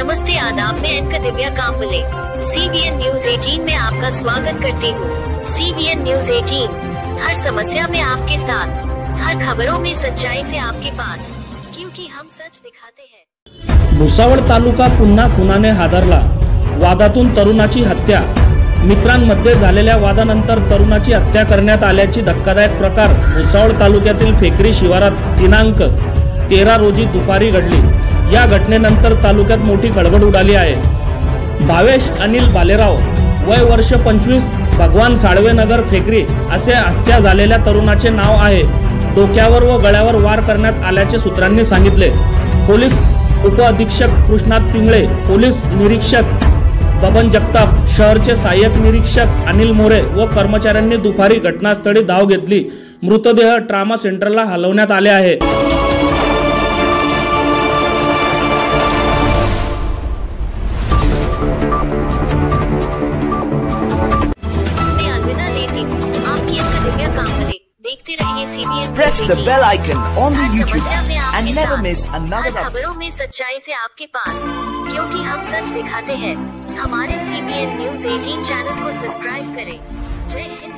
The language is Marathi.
नमस्ते आदाब, मैं एंकर दिव्या कांबले CBN न्यूज 18 में आपका स्वागत करती हूँ। CBN न्यूज 18 हर समस्या में आपके साथ, हर खबरों में सच्चाई से आपके पास, क्योंकि हम सच दिखाते हैं। भुसावळ तालुका पुन्हा खुनाने हादरला। वादातून तरुणाची हत्या। मित्रांमध्ये झालेल्या वादानंतर तरुणाची हत्या करण्यात आल्याची धक्कादायक प्रकार भुसावळ तालुक्यातील फेकरी शिवारात दिनांक 13 रोजी दुपारी घडली। या घटनेनंतर तालुक्यात मोठी खळबळ उडाली आहे। भावेश अनिल बालेराव, वय वर्ष 25, भगवान साळवे नगर फेकरी असे हत्या झालेल्या तरुणाचे नाव आहे। डोक्यावर व गळ्यावर वार करण्यात आल्याचे सूत्रांनी सांगितले। पोलीस उपअधीक्षक कृष्णात पिंगळे, पोलीस निरीक्षक बबन जगताप, शहरचे सहाय्यक निरीक्षक अनिल मोरे व कर्मचाऱ्यांनी दुपारी घटनास्थळी धाव घेतली। मृतदेह ट्रामा सेंटरला हलवण्यात आले आहे। देखते रहिए CBN। Press the bell icon on the YouTube and never miss another खबरों में सच्चाई से आपके पास, क्योंकि हम सच दिखाते हैं। हमारे CBN न्यूज 18 चैनल को सब्सक्राइब करें। जय हिंद।